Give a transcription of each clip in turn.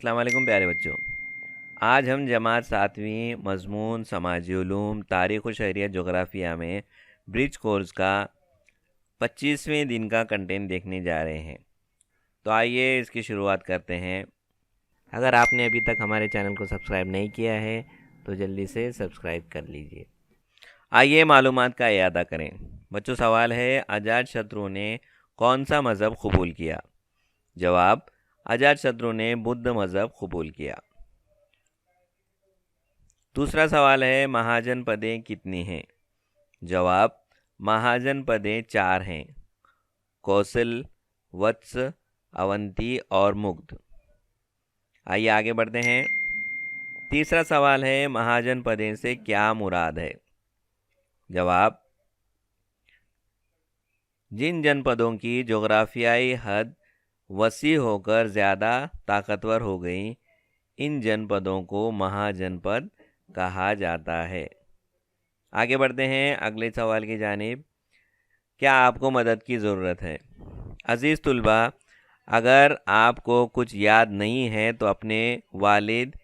अस्सलाम वालेकुम प्यारे बच्चों। आज हम जमात सातवीं मज़मून समाजी उलूम तारीख़ व शहरियत जोग्राफ़िया में ब्रिज कोर्स का 25वें दिन का कंटेंट देखने जा रहे हैं। तो आइए इसकी शुरुआत करते हैं। अगर आपने अभी तक हमारे चैनल को सब्सक्राइब नहीं किया है तो जल्दी से सब्सक्राइब कर लीजिए। आइए मालूमात का इयादा करें। बच्चों, सवाल है अजातशत्रु ने कौन सा मज़हब कबूल किया? जवाब, अजातशत्रु ने बुद्ध मज़हब कबूल किया। दूसरा सवाल है महाजनपदें कितनी हैं? जवाब, महाजनपदें 4 हैं, कौशल, वत्स, अवंती और मुग्ध। आइए आगे बढ़ते हैं। तीसरा सवाल है महाजनपदें से क्या मुराद है? जवाब, जिन जनपदों की जोग्राफियाई हद वसी होकर ज़्यादा ताकतवर हो गई, इन जनपदों को महाजनपद कहा जाता है। आगे बढ़ते हैं अगले सवाल की जानिब। क्या आपको मदद की ज़रूरत है? अज़ीज़ तुलबा, अगर आपको कुछ याद नहीं है तो अपने वालिद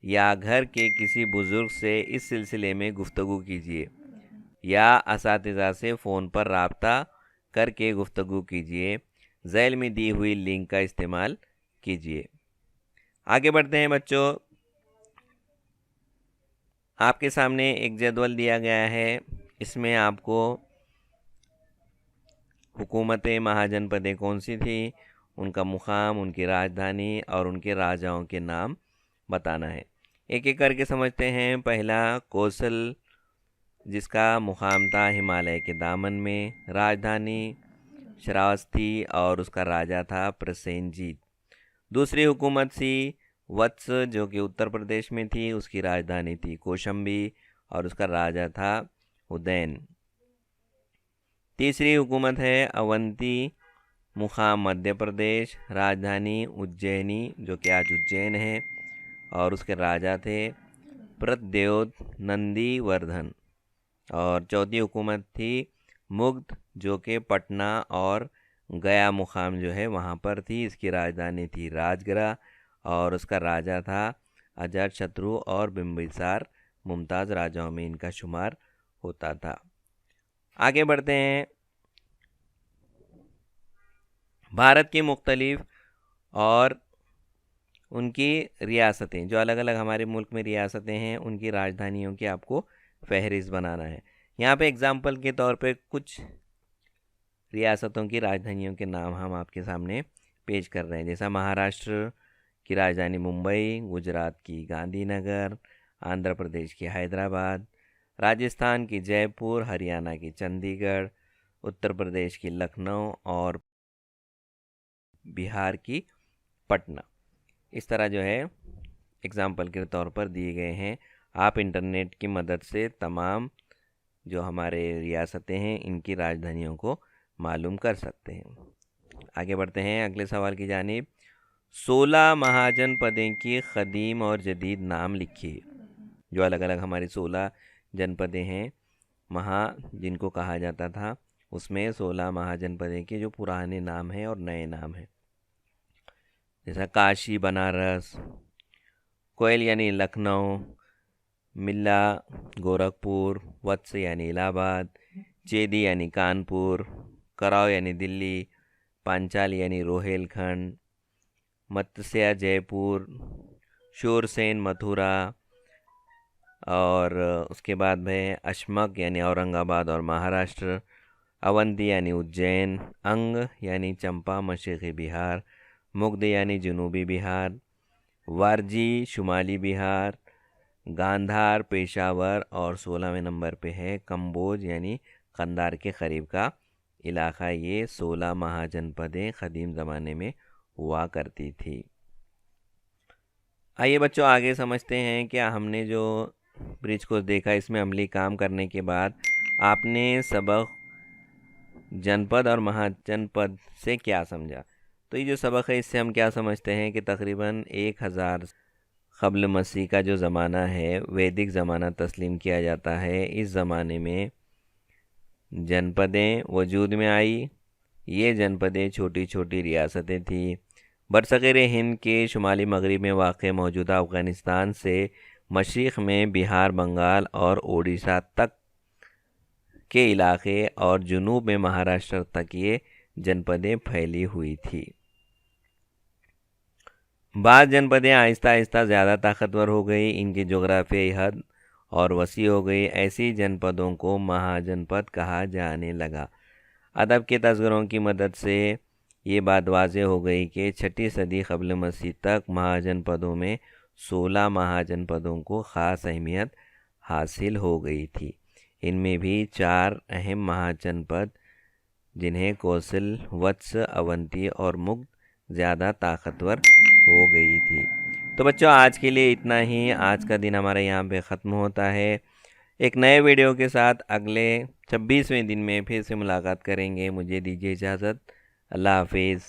या घर के किसी बुज़ुर्ग से इस सिलसिले में गुफ्तगू कीजिए या असातिज़ा से फ़ोन पर राब्ता करके गुफ्तगू कीजिए। ज़ैल में दी हुई लिंक का इस्तेमाल कीजिए। आगे बढ़ते हैं बच्चों। आपके सामने एक जदवल दिया गया है। इसमें आपको हुकूमतें महाजनपदें कौन सी थी, उनका मुकाम, उनकी राजधानी और उनके राजाओं के नाम बताना है। एक एक करके समझते हैं। पहला, कौशल, जिसका मुकाम था हिमालय के दामन में, राजधानी श्रावस्ती और उसका राजा था प्रसेनजीत। दूसरी हुकूमत थी वत्स, जो कि उत्तर प्रदेश में थी, उसकी राजधानी थी कौशंबी और उसका राजा था उदयन। तीसरी हुकूमत है अवंती, मुकाम मध्य प्रदेश, राजधानी उज्जैनी, जो कि आज उज्जैन है, और उसके राजा थे प्रद्योत नंदीवर्धन। और चौथी हुकूमत थी मुग्ध, जो कि पटना और गया मुकाम जो है वहाँ पर थी। इसकी राजधानी थी राजगृह और उसका राजा था अजातशत्रु और बिंबिसार। मुमताज़ राजाओं में इनका शुमार होता था। आगे बढ़ते हैं। भारत की मुख्तलिफ और उनकी रियासतें, जो अलग अलग हमारे मुल्क में रियासतें हैं, उनकी राजधानियों की आपको फहरिस्त बनाना है। यहाँ पे एग्जाम्पल के तौर पे कुछ रियासतों की राजधानियों के नाम हम आपके सामने पेश कर रहे हैं। जैसा महाराष्ट्र की राजधानी मुंबई, गुजरात की गांधीनगर, आंध्र प्रदेश की हैदराबाद, राजस्थान की जयपुर, हरियाणा की चंडीगढ़, उत्तर प्रदेश की लखनऊ और बिहार की पटना। इस तरह जो है एग्ज़ाम्पल के तौर पर दिए गए हैं। आप इंटरनेट की मदद से तमाम जो हमारे रियासतें हैं इनकी राजधानियों को मालूम कर सकते हैं। आगे बढ़ते हैं अगले सवाल की जानिब। 16 महाजनपदें की क़दीम और जदीद नाम लिखिए। जो अलग अलग हमारी 16 जनपदें हैं जिनको कहा जाता था, उसमें 16 महाजनपदें के जो पुराने नाम हैं और नए नाम हैं। जैसा काशी बनारस, कोयल यानी लखनऊ, मिल्ला गोरखपुर, वत्स यानी इलाहाबाद, चेदी यानी कानपुर, कराव यानी दिल्ली, पांचाल यानी रोहेलखंड, मत्स्या जयपुर, शूरसेन मथुरा, और उसके बाद में अशमक यानी औरंगाबाद और महाराष्ट्र, अवंती यानी उज्जैन, अंग यानी चंपा मशरक़ी बिहार, मुग्ध यानी जनूबी बिहार, वारजी शुमाली बिहार, गांधार पेशावर, और 16वें नंबर पे है कम्बोज यानी कंधार के करीब का इलाका। ये 16 महाजनपदें क़दीम ज़माने में हुआ करती थी। आइए बच्चों आगे समझते हैं। क्या हमने जो ब्रिज को देखा, इसमें अमली काम करने के बाद आपने सबक जनपद और महाजनपद से क्या समझा? तो ये जो सबक है इससे हम क्या समझते हैं कि तकरीबन 1000 क़ब्ल मसीह का जो ज़माना है, वैदिक ज़माना तस्लीम किया जाता है। इस ज़माने में जनपदें वजूद में आई। ये जनपदें छोटी छोटी रियासतें थीं। बरसग़ीर हिंद के शुमाली मगरब में वाक़ मौजूदा अफ़गानिस्तान से मशरिक़ में बिहार, बंगाल और ओडिशा तक के इलाक़े और जुनूब में महाराष्ट्र तक ये जनपदें फैली हुई थी। बाद जनपदें आहिस्ता आहिस्ता ज़्यादा ताकतवर हो गई, इनकी जोग्राफियाई हद और वसी हो गई। ऐसी जनपदों को महाजनपद कहा जाने लगा। अदब के तज़किरों की मदद से ये बात वाज़ेह हो गई कि 6ठी सदी क़ब्ल मसीह तक महाजनपदों में 16 महाजनपदों को ख़ास अहमियत हासिल हो गई थी। इनमें भी 4 अहम महाजनपद जिन्हें कौशल, वत्स, अवंती और मुग्ध ज़्यादा ताकतवर हो गई थी। तो बच्चों, आज के लिए इतना ही। आज का दिन हमारा यहाँ पे ख़त्म होता है। एक नए वीडियो के साथ अगले 26वें दिन में फिर से मुलाकात करेंगे। मुझे दीजिए इजाज़त। अल्लाह हाफिज़।